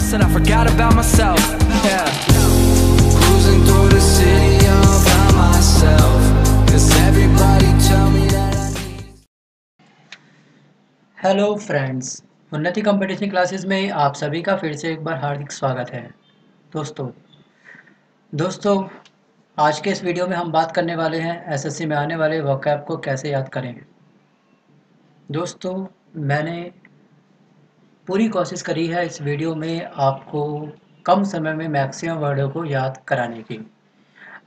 else and I forgot about myself. Yeah. Cruising through the city all by myself, 'cause everybody tell me that I need. Hello friends, उन्नति competition classes में आप सभी का फिर से एक बार हार्दिक स्वागत है। दोस्तों आज के इस वीडियो में हम बात करने वाले हैं एसएससी में आने वाले वोकैब को कैसे याद करें। दोस्तों मैंने पूरी कोशिश करी है इस वीडियो में आपको कम समय में मैक्सिमम वर्डों को याद कराने की।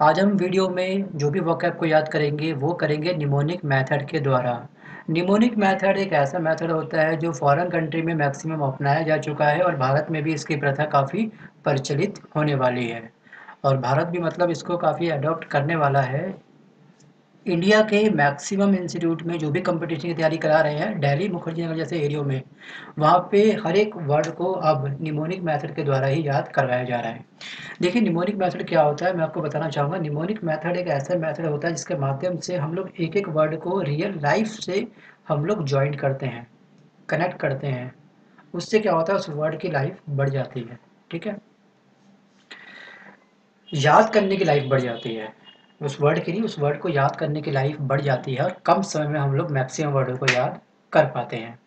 आज हम वीडियो में जो भी वोकैब को याद करेंगे वो करेंगे निमोनिक मेथड के द्वारा। निमोनिक मेथड एक ऐसा मेथड होता है जो फॉरेन कंट्री में मैक्सिमम अपनाया जा चुका है और भारत में भी इसकी प्रथा काफ़ी प्रचलित होने वाली है और भारत भी मतलब इसको काफ़ी अडॉप्ट करने वाला है। इंडिया के मैक्सिमम इंस्टीट्यूट में जो भी कंपटीशन की तैयारी करा रहे हैं दिल्ली मुखर्जी नगर जैसे एरियो में, वहाँ पे हर एक वर्ड को अब निमोनिक मेथड के द्वारा ही याद करवाया जा रहा है। देखिए निमोनिक मेथड क्या होता है मैं आपको बताना चाहूँगा। निमोनिक मेथड एक ऐसा मेथड होता है जिसके माध्यम से हम लोग एक एक वर्ड को रियल लाइफ से हम लोग ज्वाइन करते हैं, कनेक्ट करते हैं। उससे क्या होता है उस वर्ड की लाइफ बढ़ जाती है। ठीक है, याद करने की लाइफ बढ़ जाती है। उस वर्ड की नहीं, उस वर्ड को याद करने की लाइफ बढ़ जाती है और कम समय में हम लोग मैक्सिमम वर्डों को याद कर पाते हैं।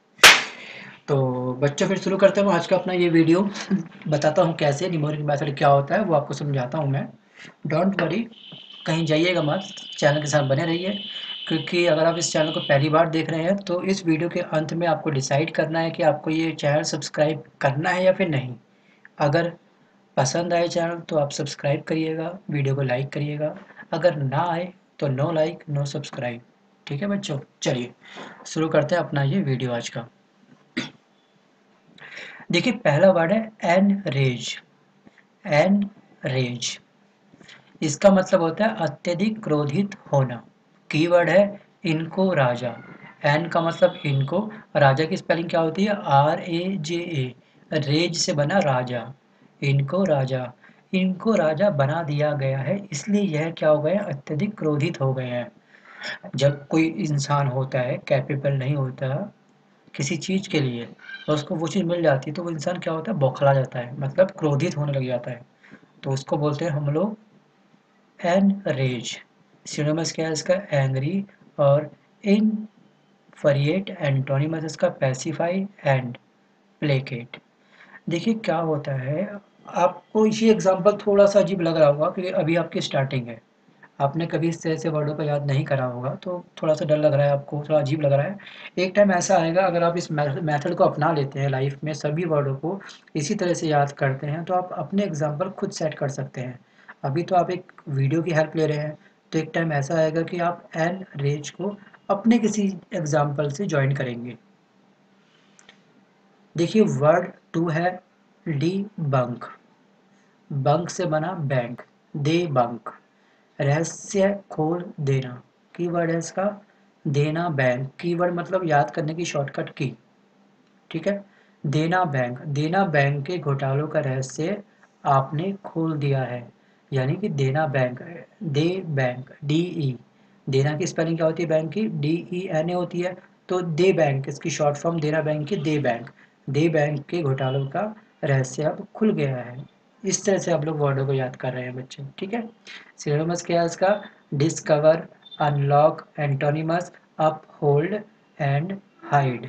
तो बच्चों फिर शुरू करते हैं आज का अपना ये वीडियो। बताता हूँ कैसे निमोनिक मेथड क्या होता है वो आपको समझाता हूँ मैं। डोंट वरी, कहीं जाइएगा मत, चैनल के साथ बने रहिए, क्योंकि अगर आप इस चैनल को पहली बार देख रहे हैं तो इस वीडियो के अंत में आपको डिसाइड करना है कि आपको ये चैनल सब्सक्राइब करना है या फिर नहीं। अगर पसंद आए चैनल तो आप सब्सक्राइब करिएगा, वीडियो को लाइक करिएगा। अगर ना आए तो नो लाइक नो सब्सक्राइब। ठीक है बच्चों, चलिए शुरू करते हैं अपना ये वीडियो आज का। देखिए पहला वर्ड है एनरेज। एनरेज इसका मतलब होता है अत्यधिक क्रोधित होना। कीवर्ड है इनको राजा। एन का मतलब इनको, राजा की स्पेलिंग क्या होती है RAJA। रेज से बना राजा। इनको राजा, इनको राजा बना दिया गया है, इसलिए यह क्या हो गए अत्यधिक क्रोधित हो गए हैं। जब कोई इंसान होता है कैपेबल नहीं होता किसी चीज के लिए और उसको वो चीज मिल जाती है तो वो इंसान क्या होता है बौखला जाता है, मतलब क्रोधित होने लग जाता है। तो उसको बोलते हैं हम लोग एनरेज। सिनोनिमस क्या है इसका एंग्री और इनफरिएट। एंटोनिमस इसका पैसिफाई एंड प्लेकेट। देखिए क्या होता है, आपको ये एग्जांपल थोड़ा सा अजीब लग रहा होगा क्योंकि अभी आपकी स्टार्टिंग है, आपने कभी इस तरह से वर्डों को याद नहीं करा होगा तो थोड़ा सा डर लग रहा है आपको, थोड़ा अजीब लग रहा है। एक टाइम ऐसा आएगा अगर आप इस मेथड को अपना लेते हैं लाइफ में, सभी वर्डों को इसी तरह से याद करते हैं तो आप अपने एग्जाम्पल खुद सेट कर सकते हैं। अभी तो आप एक वीडियो की हेल्प ले रहे हैं, तो एक टाइम ऐसा आएगा कि आप एन रेज को अपने किसी एग्जाम्पल से ज्वाइन करेंगे। देखिए वर्ड 2 है डी बंक। बंक से बना बैंक, दे बंक। रहस्य खोल देना, कीवर्ड है इसका देना बैंक। कीवर्ड मतलब याद करने की शॉर्टकट की। ठीक है, देना बैंक। देना बैंक के घोटालों का रहस्य आपने खोल दिया है, यानी कि देना बैंक। दे बैंक, DE। देना की स्पेलिंग क्या होती है बैंक की DENA होती है। तो दे बैंक इसकी शॉर्ट फॉर्म देना बैंक की दे बैंक। दे बैंक के घोटालों का रहस्य अब खुल गया है। इस तरह से आप लोग वर्डों को याद कर रहे हैं बच्चे। ठीक है, सिनोनिमस क्या है इसका discover, unlock. Antonyms uphold and hide.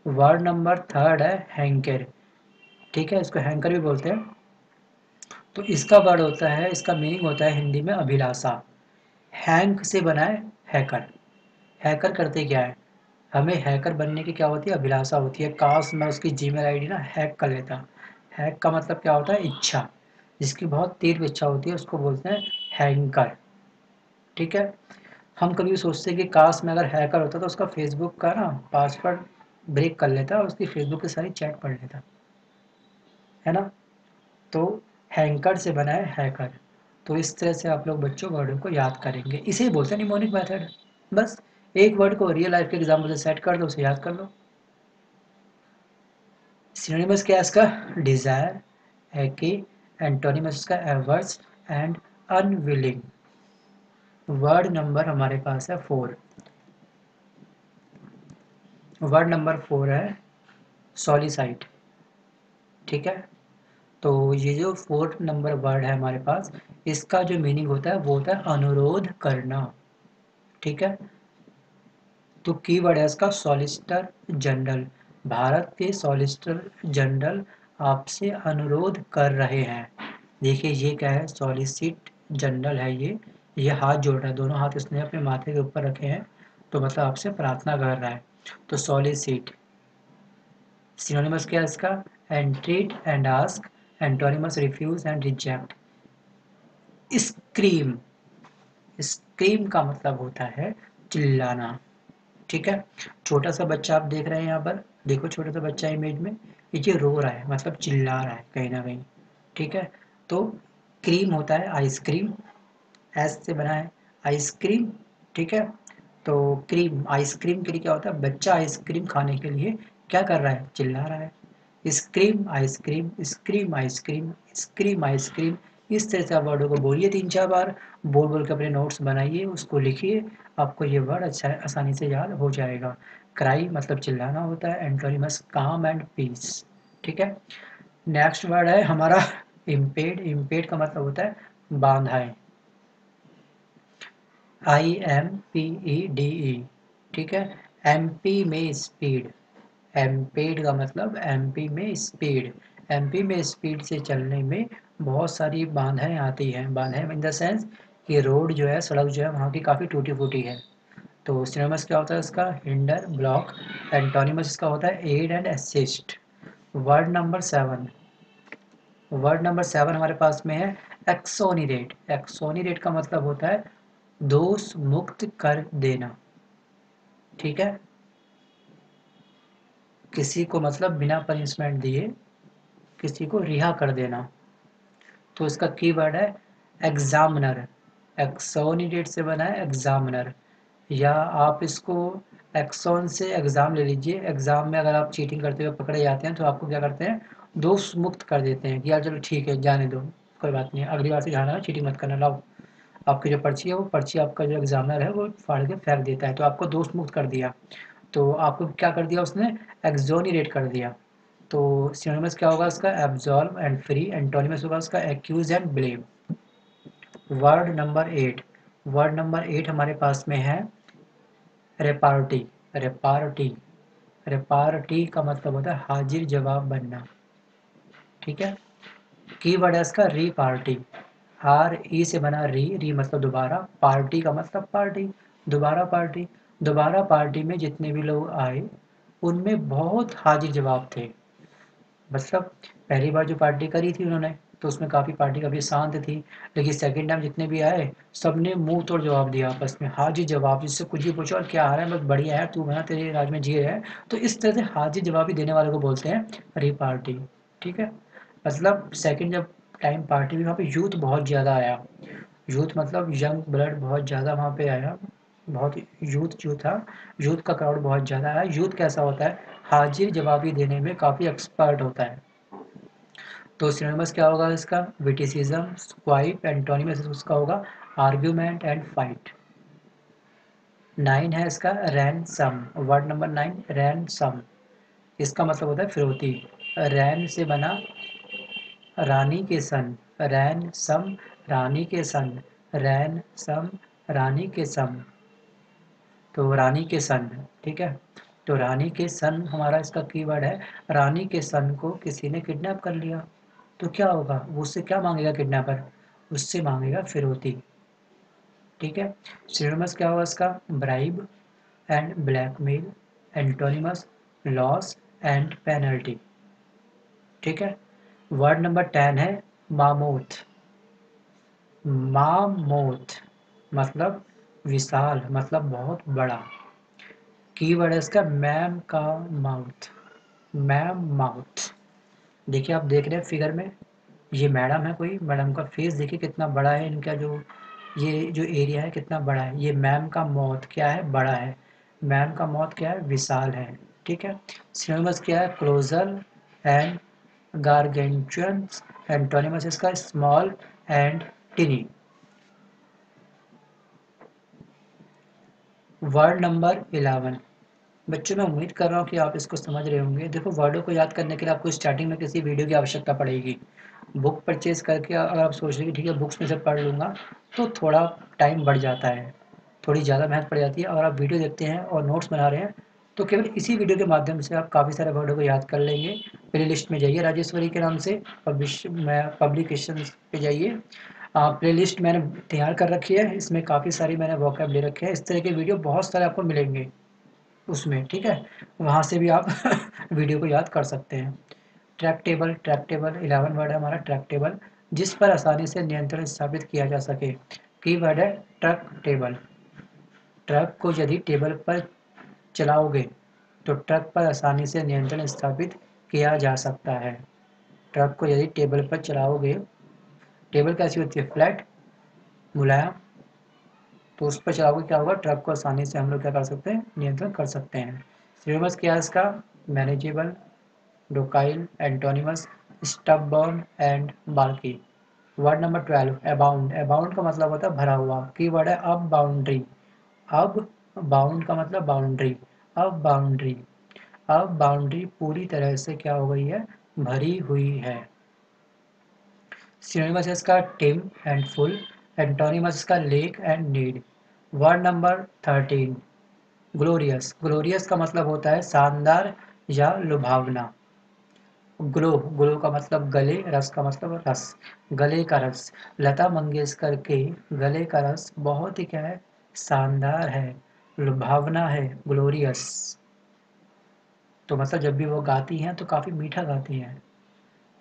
Word number 3 है हैंकर। ठीक है, इसको हैंकर भी बोलते हैं। तो इसका वर्ड होता है, इसका मीनिंग होता है हिंदी में अभिलाषा। हैंक से बना है हैकर। हैकर करते क्या है, हमें हैकर बनने की क्या होती है अभिलाषा होती है, काश मैं उसकी जीमेल आईडी ना हैक कर लेता। हैक का मतलब क्या होता है इच्छा, जिसकी बहुत तीव्र इच्छा होती है उसको बोलते हैं हैंकर। ठीक है, हम कभी सोचते हैं कि काश मैं अगर हैकर होता तो उसका फेसबुक का ना पासवर्ड ब्रेक कर लेता और उसकी फेसबुक की सारी चैट पढ़ लेता, है ना। तो हैंकर से बना है हैकर। तो इस तरह से आप लोग बच्चों वर्डों को याद करेंगे, इसे ही बोलते हैं निमोनिक मेथड। बस एक वर्ड को रियल लाइफ के एग्जाम्पल से सेट कर दो, उसे याद कर लो। सिनोनिमस क्या है इसका डिजायर, हैकी। एंटोनिमस इसका averse and unwilling. Word number हमारे पास है 4। वर्ड नंबर 4 है सॉलिसाइट। ठीक है, तो ये जो 4 नंबर वर्ड है हमारे पास, इसका जो मीनिंग होता है वो होता है अनुरोध करना। ठीक है, तो कीवर्ड है इसका सॉलिसिटर जनरल। भारत के सॉलिसिटर जनरल आपसे अनुरोध कर रहे हैं। देखिए ये क्या है, सॉलिसिट जनरल है ये हाथ जोड़ रहा है, दोनों हाथ इसने अपने माथे के ऊपर रखे हैं, तो मतलब आपसे प्रार्थना कर रहा है। तो सॉलिसिट सिनोनिमस क्या है इसका, entreat and ask, antonyms refuse and reject. Scream, scream का मतलब होता है चिल्लाना। ठीक है, छोटा सा बच्चा आप देख रहे हैं यहाँ पर, देखो छोटा सा बच्चा इमेज में, ये रो रहा है मतलब चिल्ला रहा है कहीं ना कहीं। ठीक है, तो क्रीम होता है आइसक्रीम, एस से बना है आइसक्रीम। ठीक है, तो क्रीम आइसक्रीम के लिए क्या होता है, बच्चा आइसक्रीम खाने के लिए क्या कर रहा है, चिल्ला रहा है। Scream ice cream, scream ice cream, scream ice cream. इस तरह से आप वर्डों को बोलिए 3-4 बार, बोल बोल के अपने नोट्स बनाइए, उसको लिखिए, आपको ये वर्ड अच्छा आसानी से याद हो जाएगा। क्राई मतलब चिल्लाना होता है, एंटोनिमस काम एंड पीस। ठीक है, नेक्स्ट वर्ड है हमारा इम्पेड। इम्पेड का मतलब होता है बांधा है, IMPEDE। ठीक है, MP में स्पीड, एम्पेड का मतलब MP में स्पीड, MP में स्पीड से चलने में बहुत सारी बाधाएं आती हैं। बाधाएं इन द सेंस कि रोड जो है, सड़क जो है वहाँ की काफ़ी टूटी फूटी है। तो सिनोनिमस क्या होता है इसका, हिंडर, ब्लॉक। एंटोनिमस इसका होता है aid and assist. Word number 7, word number 7 हमारे पास में है एक्सोनिरेट। एक्सोनिरेट का मतलब होता है दोष मुक्त कर देना। ठीक है, किसी को मतलब बिना पनिशमेंट दिए किसी को रिहा कर देना। तो इसका कीवर्ड है एग्जामिनर। एक्सोनिडेट से बना है एग्जामिनर, या आप इसको एक्सोन से एग्जाम ले लीजिए। एग्जाम में अगर आप चीटिंग करते हुए पकड़े जाते हैं तो आपको क्या करते हैं, दोष मुक्त कर देते हैं कि यार चलो ठीक है जाने दो, कोई बात नहीं, अगली बार से ध्यान रखना, चीटिंग मत करना, लाओ। आपकी जो पर्ची है वो पर्ची आपका जो एग्जामिनर है वो फाड़ के फेंक देता है, तो आपको दोष मुक्त कर दिया। तो आपको क्या कर दिया उसने, एक्सोनिरेट कर दिया। तो सिनोनिमस क्या होगा उसका, एब्सॉल्व एंड फ्री। एंटोनिमस होगा उसका accuse and blame. Word number 8, word number 8 हमारे पास में है रेपार्टी। रेपार्टी, रेपार्टी का मतलब होता है हाजिर जवाब बनना। ठीक है, की वर्ड है इसका रीपार्टी। RE से बना री मतलब दोबारा, पार्टी का मतलब पार्टी, दोबारा पार्टी। दोबारा पार्टी में जितने भी लोग आए उनमें बहुत हाजिर जवाब थे। मतलब पहली बार जो पार्टी करी थी उन्होंने, तो उसमें काफ़ी पार्टी काफ़ी शांत थी, लेकिन सेकंड टाइम जितने भी आए सबने मुंह तोड़ जवाब दिया आपस में, हाजिर जवाब, जिससे कुछ भी पूछो और क्या आ रहा है, बस बढ़िया है, तू बना, तेरे राज में जी रहा है। तो इस तरह से हाजिर जवाबी देने वाले को बोलते हैं रिपार्टी। ठीक है, मतलब सेकंड जब टाइम पार्टी हुई वहाँ पे यूथ बहुत ज़्यादा आया, यूथ मतलब यंग ब्लड बहुत ज़्यादा वहाँ पे आया, बहुत यूथ जो था, यूथ का क्राउड बहुत ज़्यादा आया। यूथ कैसा होता है, हाजिर जवाबी देने में काफ़ी एक्सपर्ट होता है। तो सिनोनिमस क्या होगा इसका, विटिसिज्म, स्क्वाइप। एंटोनिमस उसका होगा आर्ग्यूमेंट एंड फाइट। 9 है इसका रैनसम। वर्ड नंबर 9 रैनसम, इसका मतलब होता है फिरौती। रैन से बना रानी के सन, रैन सम रानी के सन, रैन सम रानी के सम, तो रानी के सन। ठीक है, तो रानी के सन हमारा इसका कीवर्ड है। रानी के सन को किसी ने किडनैप कर लिया, तो क्या होगा, वो उससे क्या मांगेगा किडनैपर, उससे मांगेगा फिरौती। ठीक है, सिनोनिमस क्या होगा इसका, bribe and blackmail. Antonyms loss and penalty. ठीक है, वर्ड नंबर 10 है मामोथ। मामोथ मतलब विशाल, मतलब बहुत बड़ा। कीवर्ड है इसका मैम का माउथ, मैम माउथ। देखिए आप देख रहे हैं फिगर में, ये मैडम है कोई, मैडम का फेस देखिए कितना बड़ा है, इनका जो ये जो एरिया है कितना बड़ा है। ये मैम का माउथ क्या है, बड़ा है। मैम का माउथ क्या है, विशाल है। ठीक है, सिनोनिमस क्या है, क्लोजल एंड गार्गेंचुअन। एंटोनिमस इसका स्मॉल एंड टिनी। वर्ड नंबर 11, बच्चों मैं उम्मीद कर रहा हूँ कि आप इसको समझ रहे होंगे। देखो वर्डों को याद करने के लिए आपको स्टार्टिंग में किसी वीडियो की आवश्यकता पड़ेगी। बुक परचेज़ करके अगर आप सोच रहे हैं कि ठीक है बुक्स में से पढ़ लूँगा, तो थोड़ा टाइम बढ़ जाता है, थोड़ी ज़्यादा मेहनत पड़ जाती है। अगर आप वीडियो देखते हैं और नोट्स बना रहे हैं, तो केवल इसी वीडियो के माध्यम से आप काफ़ी सारे वर्डों को याद कर लेंगे। प्लेलिस्ट में जाइए राजेश्वरी के नाम से, पब्लिकेशंस पे जाइए। प्लेलिस्ट मैंने तैयार कर रखी है, इसमें काफ़ी सारी मैंने वोकैब ले रखे हैं। इस तरह के वीडियो बहुत सारे आपको मिलेंगे उसमें, ठीक है? वहाँ से भी आप वीडियो को याद कर सकते हैं। ट्रैक टेबल 11 वर्ड है हमारा ट्रैक टेबल, जिस पर आसानी से नियंत्रण स्थापित किया जा सके। कीवर्ड है ट्रक टेबल। ट्रक को यदि टेबल पर चलाओगे तो ट्रक पर आसानी से नियंत्रण स्थापित किया जा सकता है। ट्रक को यदि टेबल पर चलाओगे, टेबल कैसी होती है? फ्लैट, मुलायम, तो उस पर चलाओगे क्या होगा? ट्रक को आसानी से हम लोग क्या कर सकते हैं? नियंत्रण कर सकते हैं। सिनोनिमस क्या है इसका? Manageable, docile, antonyms, stubborn and balky. Word number 12 abound. Abound का मतलब होता है भरा हुआ। की वर्ड है अब बाउंड्री। अब बाउंड का मतलब बाउंड्री। अब बाउंड्री, अब बाउंड्री पूरी तरह से क्या हो गई है? भरी हुई है। सिनोनिमस है इसका टिम एंड फुल। एंटोनिमस इसका lake and need. Word number 13 glorious. Glorious का मतलब होता है शानदार या लुभावना। ग्लो, ग्लो का मतलब गले, रस का मतलब रस, गले का रस। लता मंगेशकर के गले का रस बहुत ही क्या है? शानदार है, लुभावना है, ग्लोरियस। तो मतलब जब भी वो गाती हैं तो काफ़ी मीठा गाती हैं।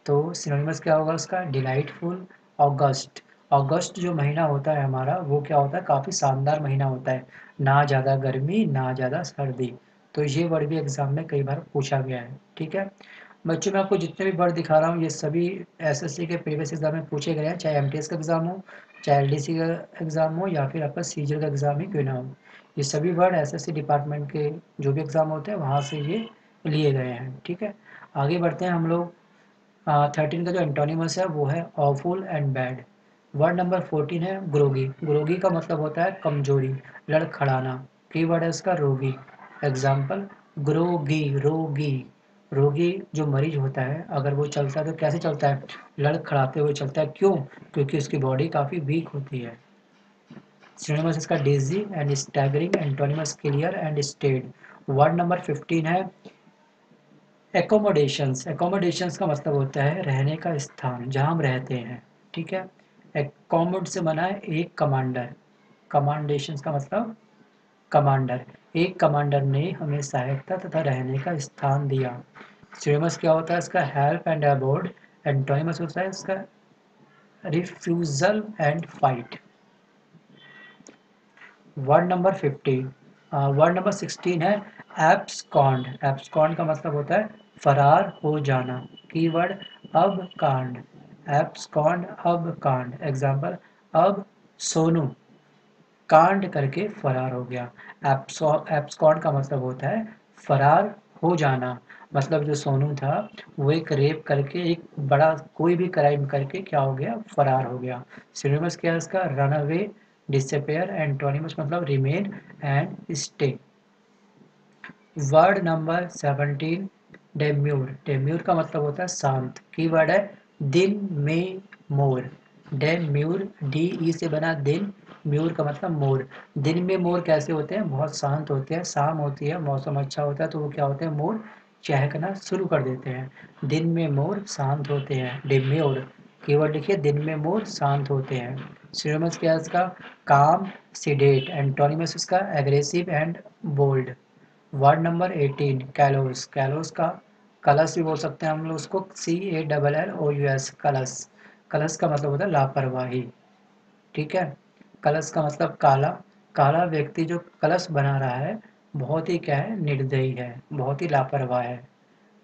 तो सिनोनिमस क्या होगा उसका? डिलाइटफुल। अगस्त। अगस्त जो महीना होता है हमारा, वो क्या होता है? काफ़ी शानदार महीना होता है, ना ज़्यादा गर्मी ना ज़्यादा सर्दी। तो ये वर्ड भी एग्जाम में कई बार पूछा गया है, ठीक है बच्चों। मैं आपको जितने भी वर्ड दिखा रहा हूँ ये सभी एसएससी के प्रीवियस एग्जाम में पूछे गए हैं, चाहे एमटीएस का एग्जाम हो, चाहे एलडीसी का एग्जाम हो, या फिर आपका सीजीएल का एग्जाम ही क्यों ना हो। ये सभी वर्ड एसएससी डिपार्टमेंट के जो भी एग्जाम होते हैं वहाँ से ये लिए गए हैं, ठीक है। आगे बढ़ते हैं हम लोग। 13 का जो एंटोनिमस है वो है awful and bad. Word number 14 है ग्रोगी। ग्रोगी का मतलब होता है कमजोरी, लड़खड़ाना। की वर्ड है इसका? रोगी। एग्जाम्पल ग्रोगी, रोगी। रोगी जो मरीज होता है अगर वो चलता है तो कैसे चलता है? लड़खड़ाते हुए चलता है। क्यों? क्योंकि उसकी बॉडी काफ़ी वीक होती है। सिनोनिमस इसका dizzy and staggering. Antonyms clear and steady. Word number 15 है एकोमोडेशंस। एकोमोडेशंस का मतलब होता है रहने का स्थान, जहाँ हम रहते हैं, ठीक है। एकोमोड से बना है एक कमांडर। कमांडेशंस का मतलब कमांडर। एक कमांडर ने हमें सहायता तथा रहने का स्थान दिया। सिनोनिमस क्या होता है इसका? Help and abode. एंटोनिमस होता है इसका refusal and fight. Word number 15 word number 16 है एब्सकॉन्ड। एब्सकॉन्ड का मतलब होता है फरार हो जाना। कीवर्ड अब कांड। एब्सकॉन्ड, अब कांड। एग्जाम्पल अब सोनू कांड करके फरार हो गया। एब्सकॉन्ड का मतलब होता है फरार हो जाना। मतलब जो सोनू था वो एक रेप करके, एक बड़ा कोई भी क्राइम करके क्या हो गया? फरार हो गया। सिनोनिमस क्या है इसका? Run away, disappear. एंटोनिमस मतलब remain and stay. Word number 17 demure. Demure का मतलब होता है शांत। की वर्ड है दिन में मोर। डेम्यूर, डी ई से बना दिन, म्यूर का मतलब मोर। दिन में मोर कैसे होते हैं? बहुत शांत होते हैं, शाम होती है, मौसम अच्छा होता है तो वो क्या होते हैं? मोर चहकना शुरू कर देते हैं। दिन में मोर शांत होते हैं, डेम्यूर। कीवर्ड लिखिए दिन में मोर शांत होते हैं। सिनोनिमस क्या है इसका? काम, सिडेट। एंटोनिमस इसका aggressive and bold. Word number 18 callous. Callous का कलश भी बोल सकते हैं हम लोग उसको, CALLOUS, कलश। कलश का मतलब होता है लापरवाही, ठीक है। कलश का मतलब काला। काला व्यक्ति जो कलश बना रहा है बहुत ही क्या है? निर्दयी है, बहुत ही लापरवाह है।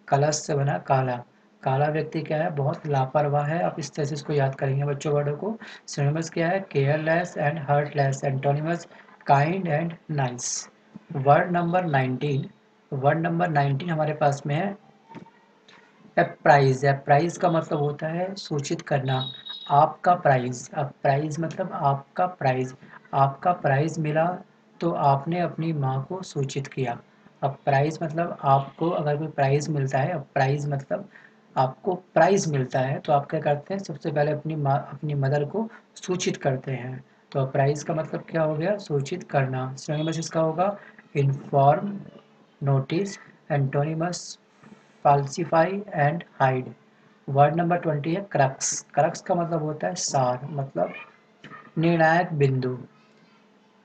कलश से बना काला। काला व्यक्ति क्या है? बहुत लापरवाह है। आप इस तरह से इसको याद करेंगे बच्चों वर्डों को। सिनोनिमस क्या है? Careless and heartless. Antonyms kind and nice. Word number 19। Word number 19 हमारे पास में है अप्राइज। अप्राइज का मतलब होता है सूचित करना। आपका प्राइज। अप्राइज मतलब आपका प्राइज। आपका प्राइज मिला तो आपने अपनी माँ को सूचित किया। अब प्राइज़ मतलब आपको अगर कोई प्राइज़ मिलता है, अब प्राइज़ मतलब आपको प्राइज़ मिलता है तो आप क्या करते हैं, सबसे पहले अपनी मदर को सूचित करते हैं। तो अब प्राइज़ का मतलब क्या हो गया, सूचित करना। सिनोनिमस इसका होगा inform, notice, antonyms falsify and hide. Word number 20 है क्रक्स। क्रक्स का मतलब होता है सार, मतलब निर्णायक बिंदु।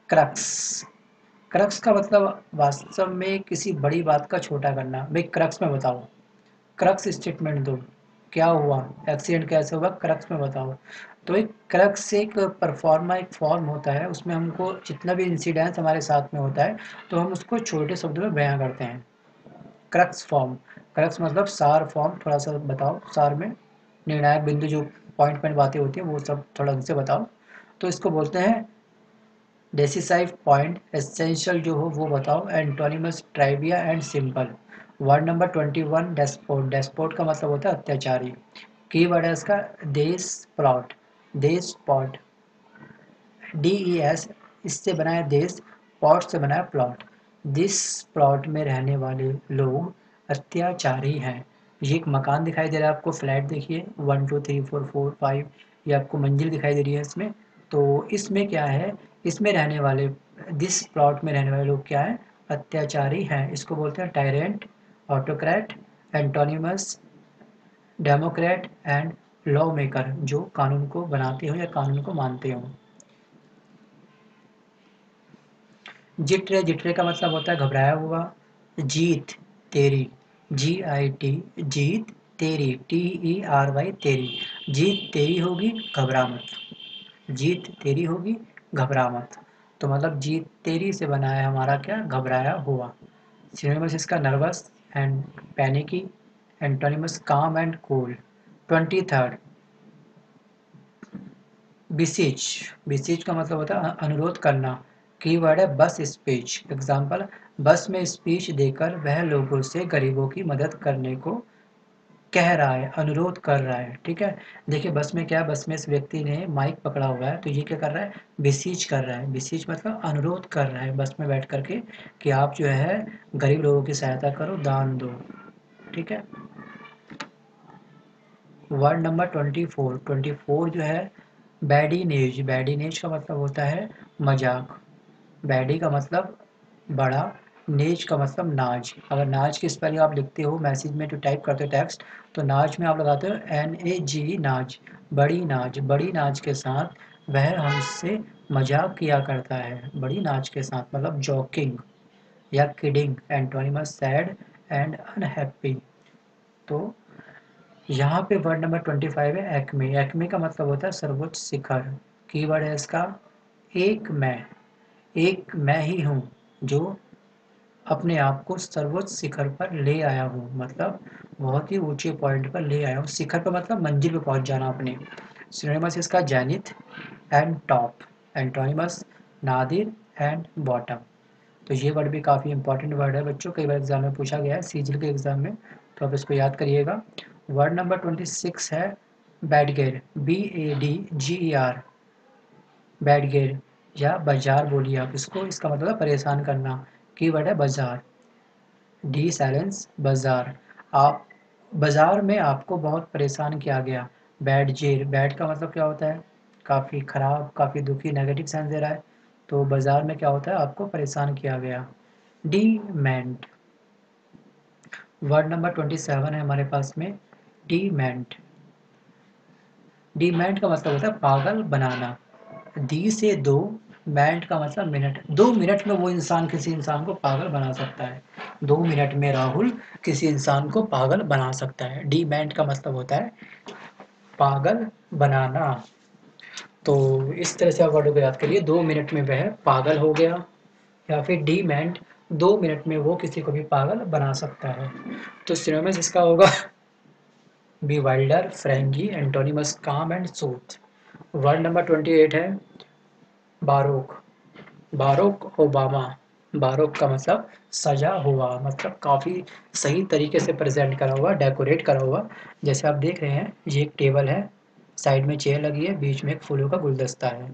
क्रक्स, क्रक्स का मतलब वास्तव में किसी बड़ी बात का छोटा करना। भाई क्रक्स में बताओ, क्रक्स स्टेटमेंट दो, क्या हुआ, एक्सीडेंट कैसे हुआ, क्रक्स में बताओ। तो एक क्रक्स एक परफॉर्मा एक फॉर्म होता है, उसमें हमको जितना भी इंसिडेंस हमारे साथ में होता है तो हम उसको छोटे शब्दों में बयां करते हैं। क्रक्स फॉर्म, क्रक्स मतलब सार फॉर्म, थोड़ा सा बताओ सार में निर्णायक बिंदु, जो पॉइंट पॉइंट बातें होती हैं वो सब थोड़ा ढंग से बताओ। तो इसको बोलते हैं डेसिसाइव पॉइंट, एसेंशियल जो हो वो बताओ, antonyms ट्राइविया and simple. Word number 21 डेस्पोट। डेस्पोट का मतलब होता है अत्याचारी। की वर्ड है इसका देश प्लॉट, देश पॉट, DES इससे बना है देश, पॉट से बना है प्लॉट। दिस प्लॉट में रहने वाले लोग अत्याचारी हैं। ये एक मकान दिखाई दे रहा है आपको, फ्लैट देखिए 1 2 3 4 4 5, ये आपको मंजिल दिखाई दे रही है इसमें। तो इसमें क्या है, इसमें रहने वाले, दिस प्लॉट में रहने वाले लोग क्या है, अत्याचारी हैं। इसको बोलते हैं tyrant, autocrat, antonyms democrat and law maker, जो कानून को बनाते हो या कानून को मानते हो। जिट्रे, जिट्रे का मतलब होता है घबराया हुआ। जीत तेरी, GIT, जीत तेरी, TERY तेरी, जीत तेरी होगी घबरा मत, जीत तेरी होगी घबरा मत। तो मतलब जीत तेरी से बना है हमारा क्या, घबराया हुआ। सिनोनिमस इसका नर्वस एंड पैनिकी, एंटोनिमस काम एंड कूल। 23 बिसीच, बिसीच का मतलब होता है अनुरोध करना। कीवर्ड है बस स्पीच। एग्जाम्पल, बस में स्पीच देकर वह लोगों से गरीबों की मदद करने को कह रहा है, अनुरोध कर रहा है। ठीक है, देखिए बस में क्या है, बस में इस व्यक्ति ने माइक पकड़ा हुआ है, तो ये क्या कर रहा है, बिसीच कर रहा है। बिसीच मतलब अनुरोध कर रहा है बस में बैठ करके कि आप जो है गरीब लोगों की सहायता करो, दान दो। ठीक है, वर्ड नंबर 24, 24 जो है बैडीनेज। बैडीनेज का मतलब होता है मजाक। बैडी का मतलब बड़ा, नेज का मतलब नाज। अगर नाज की स्पेलिंग आप लिखते हो मैसेज में, जो टाइप करते हो टेक्स्ट, तो नाज में आप लगाते हो NAG, नाज, बड़ी नाज। बड़ी नाज के साथ वह हमसे मजाक किया करता है, बड़ी नाज के साथ मतलब जॉकिंग या kidding. Antonyms sad and unhappy. तो यहाँ पे वर्ड नंबर 25 है एक्मे। एक्मे का मतलब होता है सर्वोच्च शिखर। कीवर्ड है इसका एक मैं ही हूँ जो अपने आप को सर्वोच्च शिखर पर ले आया हूँ, मतलब बहुत ही ऊंचे पॉइंट पर ले आया हूँ। शिखर पर मतलब मंजिल पे पहुंच जाना अपने। सिनोनिमस इसका zenith and top, antonyms nadir and bottom. तो ये वर्ड भी काफ़ी इंपॉर्टेंट वर्ड है बच्चों, कई बार एग्जाम में पूछा गया है, सीजीएल के एग्जाम में, तो आप इसको याद करिएगा। वर्ड नंबर 26 है बैडगेर, BADGER, बैडगेर या बाजार बोलिए आप इसको, इसका मतलब है परेशान करना। कीवर्ड है बाजार, डी साइलेंस बाजार। आप बाजार में आपको बहुत परेशान किया गया। बैडजेर, बैड का मतलब क्या होता है, काफ़ी खराब, काफ़ी दुखी, नेगेटिव सेंस दे रहा है। तो बाजार में क्या होता है, आपको परेशान किया गया। डीमेंट, वर्ड नंबर 27 है हमारे पास में डीमेंट। डीमेंट का मतलब होता है पागल बनाना। डी से दो, मेंट का मतलब मिनट, 2 मिनट में वो इंसान किसी इंसान को पागल बना सकता है। 2 मिनट में राहुल किसी इंसान को पागल बना सकता है। डीमेंट का मतलब होता है पागल बनाना। तो इस तरह से आप वर्ड को याद करिए, 2 मिनट में वह पागल हो गया, या फिर डीमेंट 2 मिनट में वो किसी को भी पागल बना सकता है। तो सिनोनिम्स इसका होगा bewilder, फ्रेंगी, एंटोनिमस काम एंड सूथ। वर्ड नंबर 28 है बारोक। बारोक ओबामा। बारोक का मतलब सजा हुआ, मतलब काफ़ी सही तरीके से प्रेजेंट करा हुआ, डेकोरेट करा हुआ। जैसे आप देख रहे हैं, ये एक टेबल है, साइड में चेयर लगी है, बीच में एक फूलों का गुलदस्ता है।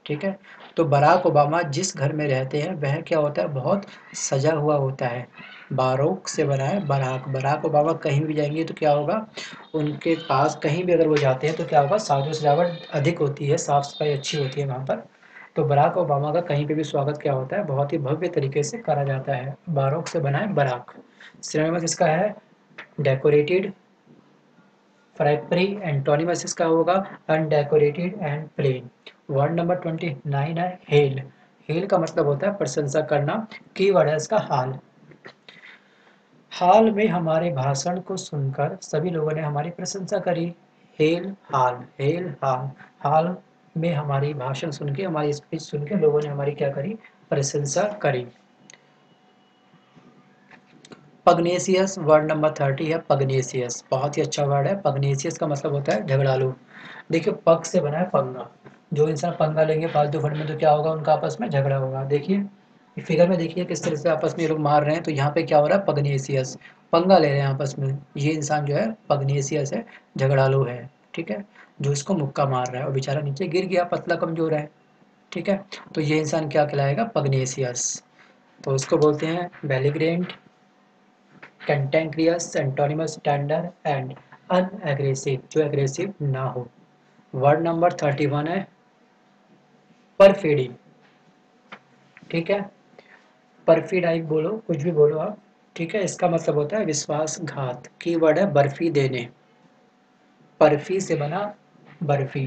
ठीक है। तो बराक ओबामा जिस घर में रहते हैं वह क्या होता है, बहुत सजा हुआ होता है। बारोक से बना है बराक। बराक ओबामा कहीं भी जाएंगे तो क्या होगा, उनके पास कहीं भी अगर वो जाते हैं तो क्या होगा, साजो सजावट अधिक होती है, साफ सफाई अच्छी होती है वहाँ पर। तो बराक ओबामा का कहीं पे भी स्वागत क्या होता है, बहुत ही भव्य तरीके से करा जाता है। बारोक से बना है बराक। सिनोनिमस इसका है डेकोरेटेड, फ्रैपरी। एंटोनिमस इसका होगा undecorated and plane. Word number 29 है हेल। हेल का मतलब होता है प्रशंसा करना। कीवर्ड है इसका हाल। हाल में हमारे भाषण को सुनकर सभी लोगों ने हमारी प्रशंसा करी। हेल हाल, हेल हाल। हाल में हमारी भाषण सुन के, हमारी स्पीच सुन के लोगों ने हमारी क्या करी, प्रशंसा करी। पग्नेसियस, वर्ड नंबर 30 है पग्नेसियस। बहुत ही अच्छा वर्ड है। पग्नेसियस का मतलब होता है झगड़ालू। देखिए पग से बना है पंगा। जो इंसान पंगा लेंगे फालतू फंड में तो क्या होगा, उनका आपस में झगड़ा होगा। देखिए फिगर में देखिए किस तरह से आपस में ये लोग मार रहे हैं। तो यहाँ पे क्या हो रहा है, पग्नेसियस, पंगा ले रहे हैं आपस में। ये इंसान जो है पग्नेसियस है, झगड़ालू है। ठीक है, जो इसको मुक्का मार रहा है और बेचारा नीचे गिर गया, पतला कमजोर है। ठीक है, तो ये इंसान क्या कहलाएगा, पग्नेसियस। तो इसको बोलते हैं बेलिग्रेंट, कैंटेंक्रियस, एंटोनिमस टेंडर एंड अनएग्रेसिव, जो एग्रेसिव ना हो। वर्ड नंबर 31 है परफिडी। ठीक है, परफिडाई बोलो, कुछ भी बोलो आप। ठीक है, इसका मतलब होता है विश्वासघात। की वर्ड है बर्फी देने। बर्फी से बना बर्फी,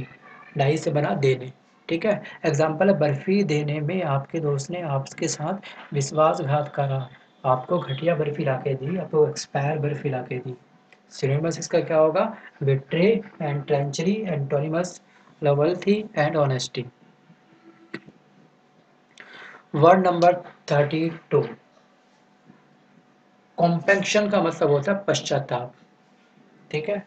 डाई से बना देने। ठीक है, एग्जाम्पल है बर्फी देने में आपके दोस्त ने आपके साथ विश्वासघात करा, आपको घटिया बर्फी लाके दी, आपको एक्सपायर बर्फी लाके दी। सिनोनिमस इसका क्या होगा, betray and treachery, antonyms loyalty and honesty. Word number 32, compunction का मतलब होता है पश्चाताप। ठीक है,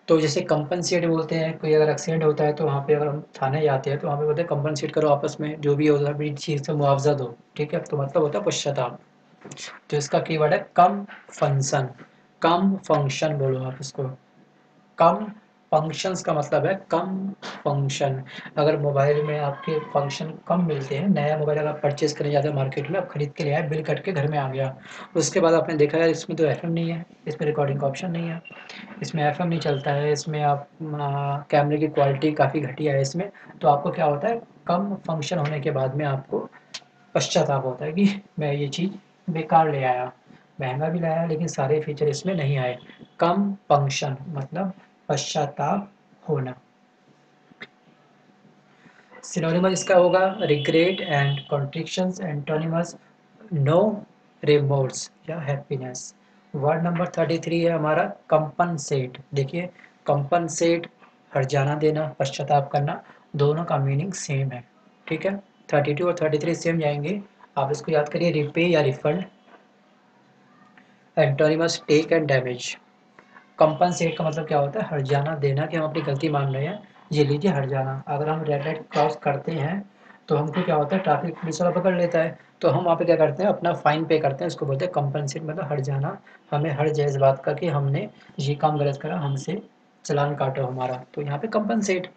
तो जैसे कंपनसेट बोलते हैं, कोई अगर एक्सीडेंट होता है तो वहाँ पे अगर हम थाने जाते हैं तो वहाँ पे बोलते हैं कंपनसेट करो आपस में, जो भी होता है बड़ी चीज़ से मुआवजा दो। ठीक है, तो मतलब होता है पश्चाताप। तो इसका कीवर्ड है कम फंक्शन। कम फंक्शन बोलो आप इसको। कम फंक्शंस का मतलब है कम फंक्शन। अगर मोबाइल में आपके फंक्शन कम मिलते हैं, नया मोबाइल अगर आप परचेज करने जाते हैं मार्केट में, आप खरीद के ले आए, बिल कट के घर में आ गया, उसके बाद आपने देखा यार इसमें तो एफएम नहीं है, इसमें रिकॉर्डिंग का ऑप्शन नहीं है, इसमें एफएम नहीं चलता है, इसमें आप कैमरे की क्वालिटी काफ़ी घटिया है इसमें। तो आपको क्या होता है, कम फंक्शन होने के बाद में आपको पश्चाताप होता है कि मैं ये चीज़ बेकार ले आया, महंगा भी लाया लेकिन सारे फीचर इसमें नहीं आए। कम फंक्शन मतलब पश्चाताप होना। सिनोनिमस इसका होगा regret and कॉन्ट्रिक्शंस, antonyms no remorse या हैप्पीनेस। वर्ड नंबर 33 है हमारा कंपनसेट। देखिए कंपनसेट, हर्जाना देना, पश्चाताप करना, दोनों का मीनिंग सेम है। ठीक है, 32 और 33 सेम जाएंगे। आप इसको याद करिए, रिपे या refund. Antonyms take and damage. Compensate का मतलब क्या होता है, हर्जाना देना, कि हम अपनी गलती मान रहे हैं, ये लीजिए हर्जाना। अगर हम रेड लाइट क्रॉस करते हैं तो हमको क्या होता है, ट्रैफिक पुलिस वाला पकड़ लेता है, तो हम वहाँ पे क्या करते हैं, अपना फाइन पे करते हैं। इसको बोलते हैं कंपनसेट, मतलब हर्जाना। हमें हर जायज़ बात करके हमने ये काम गलत करा, हमसे चालान काटो हमारा, तो यहाँ पे कंपनसेट।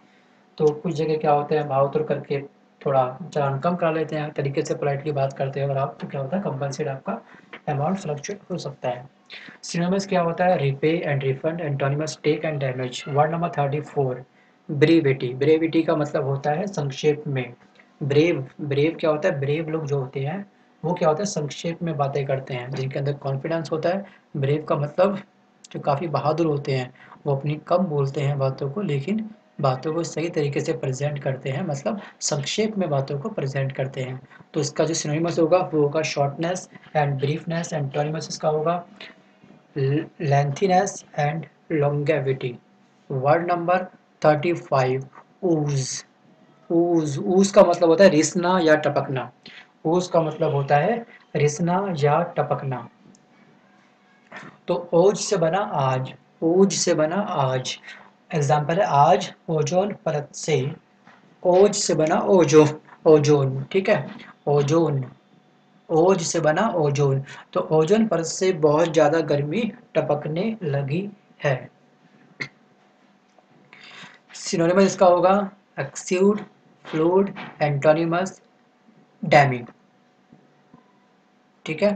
तो कुछ जगह क्या होता है, भाव तुर करके थोड़ा चालान कम करा लेते हैं, तरीके से पोलाइटली बात करते हैं अगर आप, तो क्या होता है कंपनसेट, आपका अमाउंट फ्लक्चुएट हो सकता है। सिनोनिमस क्या होता है, repay and refund, antonyms take and damage. Word number 34 brevity. Brevity का मतलब होता है संक्षेप में। ब्रेव, ब्रेव क्या होता है, ब्रेव लोग जो होते हैं वो क्या होता है, संक्षेप में बातें करते हैं, जिनके अंदर कॉन्फिडेंस होता है। ब्रेव का मतलब जो काफ़ी बहादुर होते हैं, वो अपनी कम बोलते हैं बातों को, लेकिन बातों को सही तरीके से प्रेजेंट करते हैं, मतलब संक्षेप में बातों को प्रेजेंट करते हैं। तो इसका जो सिनोनिमस होगा वो होगा शॉर्टनेस एंड ब्रीफनेस। एंटोनिमस इसका होगा lengthiness and longevity। Word number 35 ऊज। ऊज, ऊज का मतलब होता है रिसना या टपकना। ऊज का मतलब होता है रिसना या टपकना। तो ओज से बना आज, ओज से बना आज। एग्जाम्पल है आज ओजोन परत से, ओज से बना ओजोन, ओजोन। ठीक है, ओजोन, ओज से बना ओजोन। तो ओजोन परत से बहुत ज़्यादा गर्मी टपकने लगी है। सिनोनिमस इसका होगा एक्सूड, फ्लूइड, एंटोनिमस, डैमिंग। ठीक है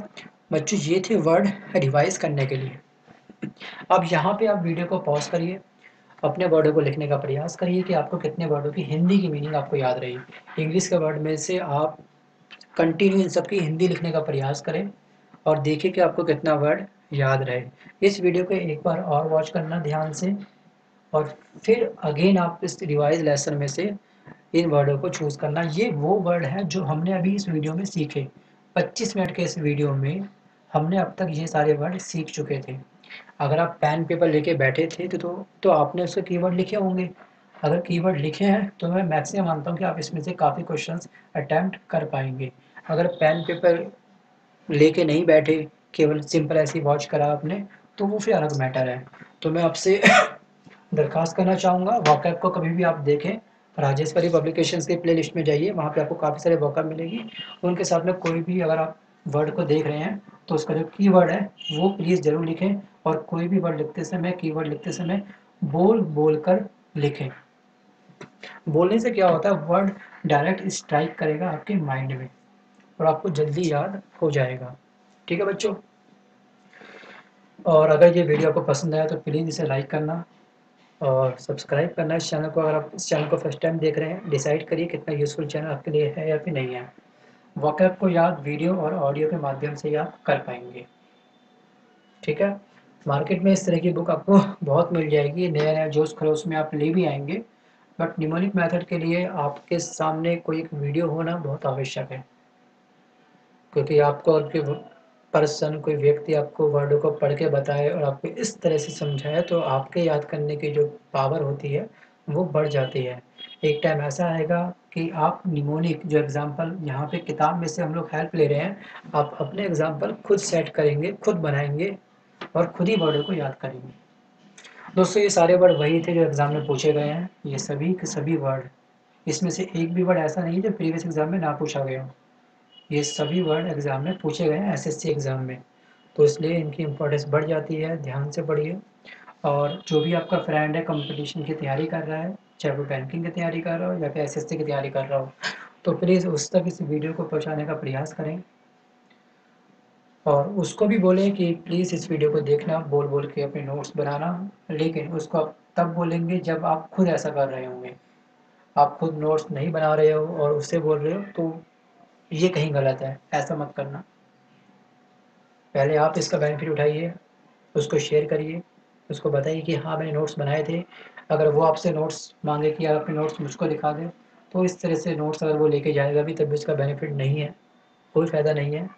बच्चों, ये थे वर्ड रिवाइज करने के लिए। अब यहाँ पे आप वीडियो को पॉज करिए, अपने वर्डों को लिखने का प्रयास करिए कि आपको कितने वर्डों की हिंदी की मीनिंग आपको याद रही। इंग्लिश के वर्ड में से आप कंटिन्यू इन सबकी हिंदी लिखने का प्रयास करें और देखिए कि आपको कितना वर्ड याद रहे। इस वीडियो को एक बार और वॉच करना ध्यान से, और फिर अगेन आप इस रिवाइज लेसन में से इन वर्डों को चूज करना। ये वो वर्ड है जो हमने अभी इस वीडियो में सीखे। 25 मिनट के इस वीडियो में हमने अब तक ये सारे वर्ड सीख चुके थे। अगर आप पेन पेपर लेके बैठे थे तो आपने उसके कीवर्ड लिखे होंगे। अगर कीवर्ड लिखे हैं तो मैं मैक्सिमम मानता हूँ कि आप इसमें से काफ़ी क्वेश्चंस अटेम्प्ट कर पाएंगे। अगर पेन पेपर लेके नहीं बैठे, केवल सिंपल ऐसी वॉच करा आपने, तो वो फिर अलग मैटर है। तो मैं आपसे दरख्वास्त करना चाहूँगा, वॉकैब को कभी भी आप देखें, राजेश्वरी पब्लिकेशंस की प्लेलिस्ट में जाइए, वहाँ पे आपको काफ़ी सारे वॉकैब मिलेगी। उनके साथ में कोई भी अगर आप वर्ड को देख रहे हैं तो उसका जो कीवर्ड है वो प्लीज़ ज़रूर लिखें, और कोई भी वर्ड लिखते समय, कीवर्ड लिखते समय बोल बोल कर लिखें। बोलने से क्या होता है, वर्ड डायरेक्ट स्ट्राइक करेगा आपके माइंड में और आपको जल्दी याद हो जाएगा। ठीक है बच्चों, और अगर ये वीडियो आपको पसंद आया तो प्लीज़ इसे लाइक करना और सब्सक्राइब करना इस चैनल को। अगर आप इस चैनल को फर्स्ट टाइम देख रहे हैं, डिसाइड करिए कितना यूज़फुल चैनल आपके लिए है या फिर नहीं है। वॉकैब को याद वीडियो और ऑडियो के माध्यम से याद कर पाएंगे। ठीक है, मार्केट में इस तरह की बुक आपको बहुत मिल जाएगी, नया नया जोश खरोश में आप ले भी आएंगे। बट निमोनिक मेथड के लिए आपके सामने कोई एक वीडियो होना बहुत आवश्यक है, क्योंकि आपको और कोई पर्सन, कोई व्यक्ति आपको वर्डों को पढ़ के बताए और आपको इस तरह से समझाए तो आपके याद करने की जो पावर होती है वो बढ़ जाती है। एक टाइम ऐसा आएगा कि आप निमोनिक जो एग्जाम्पल यहाँ पे किताब में से हम लोग हेल्प ले रहे हैं, आप अपने एग्जाम्पल खुद सेट करेंगे, खुद बनाएंगे और खुद ही वर्डों को याद करेंगे। दोस्तों, ये सारे वर्ड वही थे जो एग्जाम में पूछे गए हैं, ये सभी के सभी वर्ड, इसमें से एक भी वर्ड ऐसा नहीं है जो प्रीवियस एग्जाम में ना पूछा गया हो। ये सभी वर्ड एग्जाम में पूछे गए हैं, एसएससी एग्जाम में, तो इसलिए इनकी इम्पोर्टेंस बढ़ जाती है। ध्यान से पढ़िए। और जो भी आपका फ्रेंड है कंपटीशन की तैयारी कर रहा है, चाहे वो बैंकिंग की तैयारी कर रहा हो या फिर एसएससी की तैयारी कर रहा हो, तो प्लीज़ उस तक इस वीडियो को पहुंचाने का प्रयास करें और उसको भी बोलें कि प्लीज़ इस वीडियो को देखना, बोल बोल के अपने नोट्स बनाना। लेकिन उसको आप तब बोलेंगे जब आप खुद ऐसा कर रहे होंगे। आप खुद नोट्स नहीं बना रहे हो और उससे बोल रहे हो तो ये कहीं गलत है, ऐसा मत करना। पहले आप इसका बेनिफिट उठाइए, उसको शेयर करिए, उसको बताइए कि हाँ मैंने नोट्स बनाए थे। अगर वो आपसे नोट्स मांगे कि आप अपने नोट्स मुझको दिखा दें, तो इस तरह से नोट्स अगर वो लेके जाएगा भी तब भी उसका बेनिफिट नहीं है, कोई फ़ायदा नहीं है।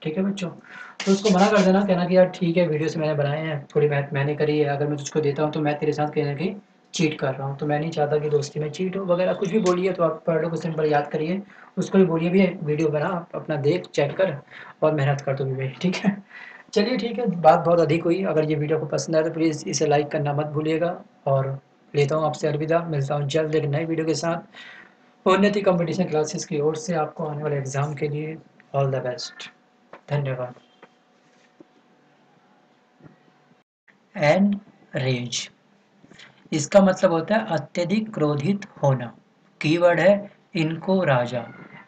ठीक है बच्चों, तो उसको मना कर देना, कहना कि यार ठीक है, वीडियो से मैंने बनाए हैं, थोड़ी मेहनत मैंने करी है, अगर मैं तुझको देता हूँ तो मैं तेरे साथ कहीं ना कहीं चीट कर रहा हूँ, तो मैं नहीं चाहता कि दोस्ती में चीट हो वगैरह कुछ भी बोलिए। तो आप वर्डों को सिंपल याद करिए, उसको भी बोलिए भी वीडियो बना, अपना देख, चेक कर और मेहनत कर तू भी भाई। ठीक है, चलिए ठीक है, बात बहुत अधिक हुई। अगर ये वीडियो को पसंद आया तो प्लीज़ इसे लाइक करना मत भूलिएगा, और लेता हूँ आपसे अलविदा। मिलता हूँ जल्द एक नई वीडियो के साथ। उन्नति कंपटीशन क्लासेस की ओर से आपको आने वाले एग्ज़ाम के लिए ऑल द बेस्ट। धन्यवाद। एनरेज, इसका मतलब होता है अत्यधिक क्रोधित होना। कीवर्ड है इनको राजा।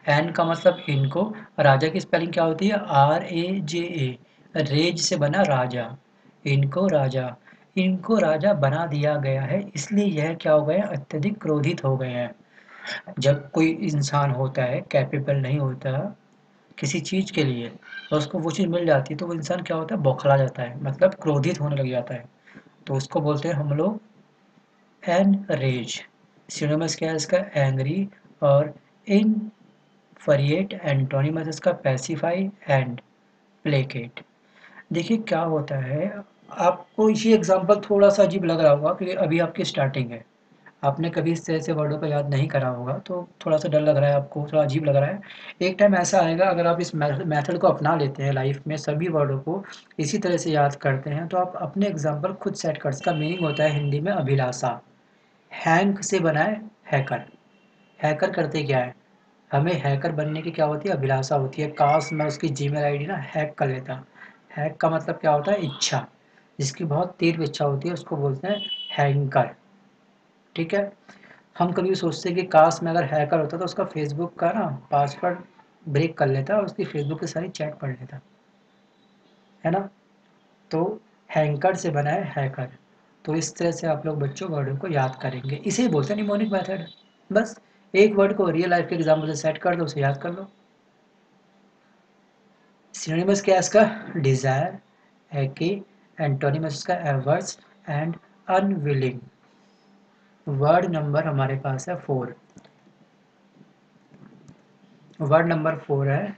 एन का मतलब इनको, राजा की स्पेलिंग क्या होती है, RAJA। रेज से बना राजा, इनको राजा। इनको राजा बना दिया गया है, इसलिए यह क्या हो गया, अत्यधिक क्रोधित हो गए हैं। जब कोई इंसान होता है, कैपेबल नहीं होता किसी चीज़ के लिए और उसको वो चीज़ मिल जाती है तो वो इंसान क्या होता है, बौखला जाता है, मतलब क्रोधित होने लग जाता है। तो उसको बोलते हैं हम लोग एनरेज। सिनोनिमस क्या है इसका, एंग्री। और इनफरिएट एंटोनिमस इसका पैसिफाई एंड प्लेकेट। देखिए क्या होता है, आपको ये एग्जांपल थोड़ा सा अजीब लग रहा होगा क्योंकि अभी आपकी स्टार्टिंग है, आपने कभी इस तरह से वर्डों को याद नहीं करा होगा, तो थोड़ा सा डर लग रहा है आपको, थोड़ा अजीब लग रहा है। एक टाइम ऐसा आएगा, अगर आप इस मेथड को अपना लेते हैं लाइफ में, सभी वर्डों को इसी तरह से याद करते हैं, तो आप अपने एग्जाम्पल खुद सेट कर। इसका मीनिंग होता है हिंदी में अभिलाषा। हैंक से बना है हैकर। हैकर करते क्या है, हमें हैकर बनने की क्या होती है, अभिलाषा होती है। काश मैं उसकी जीमेल आईडी ना हैक कर लेता। हैक का मतलब क्या होता है, इच्छा। जिसकी बहुत तीव्र इच्छा होती है उसको बोलते हैं हैंकर। ठीक है, हम कभी सोचते हैं कि काश में अगर हैकर होता तो उसका फेसबुक का ना पासवर्ड ब्रेक कर लेता और उसकी फेसबुक की सारी चैट पढ़ लेता, है ना। तो हैंकर से बना है हैकर। तो इस तरह से आप लोग बच्चों वर्डों को याद करेंगे, इसे ही बोलते हैं निमोनिक मेथड। बस एक वर्ड को रियल लाइफ के एग्जाम्पल से सेट कर दो, उसे याद कर लो। सिनोनिमस क्या है इसका? डिजायर, हैकी, एंटोनिमस इसका averse and unwilling. Word number हमारे पास है 4। वर्ड नंबर 4 है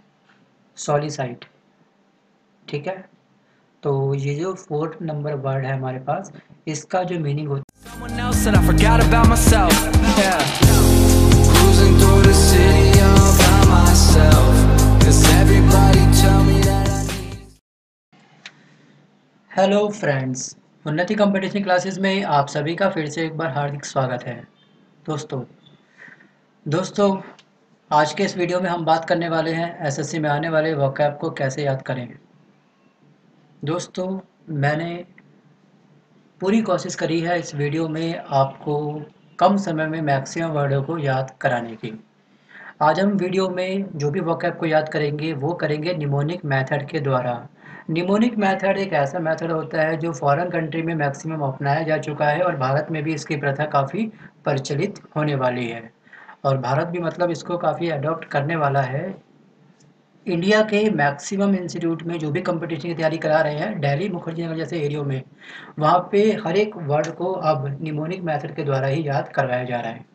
सॉलिसाइट, ठीक है। तो ये जो 4 नंबर वर्ड है हमारे पास, इसका जो मीनिंग होता Someone else and I forgot about myself. Yeah. Cruising through the city all by myself. 'Cause everybody tell me that I need. Hello friends, उन्नति कंपटीशन क्लासेस में आप सभी का फिर से एक बार हार्दिक स्वागत है। दोस्तों आज के इस वीडियो में हम बात करने वाले हैं एसएससी में आने वाले वोकैब को कैसे याद करें। दोस्तों मैंने पूरी कोशिश करी है इस वीडियो में आपको कम समय में मैक्सिमम वर्डों को याद कराने की। आज हम वीडियो में जो भी वोकैब को याद करेंगे वो करेंगे निमोनिक मेथड के द्वारा। निमोनिक मेथड एक ऐसा मेथड होता है जो फॉरेन कंट्री में मैक्सिमम अपनाया जा चुका है और भारत में भी इसकी प्रथा काफ़ी प्रचलित होने वाली है और भारत भी मतलब इसको काफ़ी अडॉप्ट करने वाला है। इंडिया के मैक्सिमम इंस्टीट्यूट में जो भी कंपटीशन की तैयारी करा रहे हैं दिल्ली मुखर्जी नगर जैसे एरियो में, वहाँ पे हर एक वर्ड को अब निमोनिक मेथड के द्वारा ही याद करवाया जा रहा है।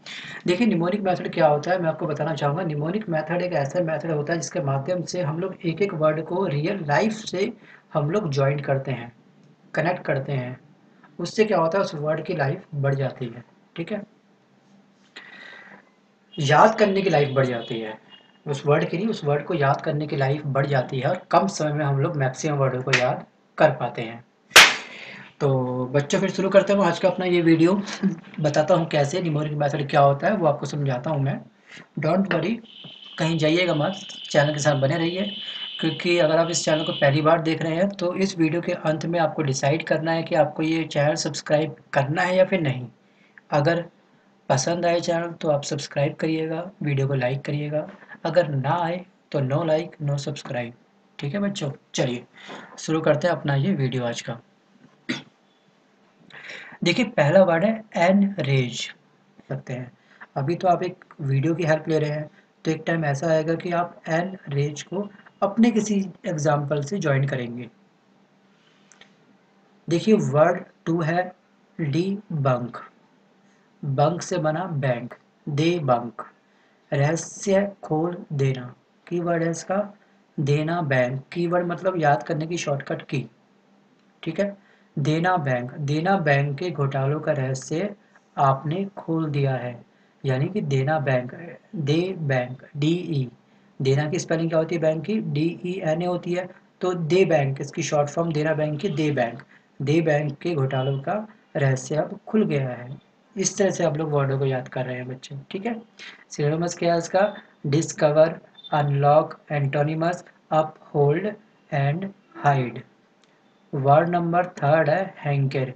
देखिए निमोनिक मेथड क्या होता है मैं आपको बताना चाहूँगा। निमोनिक मेथड एक ऐसा मेथड होता है जिसके माध्यम से हम लोग एक एक वर्ड को रियल लाइफ से हम लोग ज्वाइन करते हैं, कनेक्ट करते हैं। उससे क्या होता है, उस वर्ड की लाइफ बढ़ जाती है, ठीक है। याद करने की लाइफ बढ़ जाती है, उस वर्ड की नहीं, उस वर्ड को याद करने की लाइफ बढ़ जाती है और कम समय में हम लोग मैक्सिमम वर्डों को याद कर पाते हैं। तो बच्चों फिर शुरू करते हैं आज का अपना ये वीडियो। बताता हूँ कैसे निमोनिक मेथड क्या होता है वो आपको समझाता हूँ मैं। डोंट वरी, कहीं जाइएगा मत, चैनल के साथ बने रहिए, क्योंकि अगर आप इस चैनल को पहली बार देख रहे हैं तो इस वीडियो के अंत में आपको डिसाइड करना है कि आपको ये चैनल सब्सक्राइब करना है या फिर नहीं। अगर पसंद आए चैनल तो आप सब्सक्राइब करिएगा, वीडियो को लाइक करिएगा। अगर ना आए तो नो लाइक नो सब्सक्राइब, ठीक है बच्चों। चलिए शुरू करते हैं अपना ये वीडियो आज का। देखिए पहला वर्ड है एनरेज सकते हैं। अभी तो आप एक वीडियो की हेल्प ले रहे हैं, तो एक टाइम ऐसा आएगा कि आप एनरेज को अपने किसी एग्जाम्पल से ज्वाइन करेंगे। देखिए वर्ड 2 है डी बंक। बंक से बना बैंक, दे बंक, रहस्य खोल देना। कीवर्ड है इसका देना बैंक। कीवर्ड मतलब याद करने की शॉर्टकट की, ठीक है। देना बैंक, देना बैंक के घोटालों का रहस्य आपने खोल दिया है, यानी कि देना बैंक, दे बैंक, डी ई। देना की स्पेलिंग क्या होती है बैंक की? डी ई एन ए होती है। तो दे बैंक इसकी शॉर्ट फॉर्म देना बैंक की दे बैंक। दे बैंक के घोटालों का रहस्य अब खुल गया है। इस तरह से आप लोग वर्डों को याद कर रहे हैं बच्चे, ठीक है। सिनोनिमस क्या है इसका? Discover, unlock, antonyms uphold and hide. Word number 3 है हैंकर,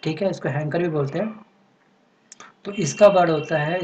ठीक है, इसको हैंकर भी बोलते हैं। तो इसका वर्ड होता है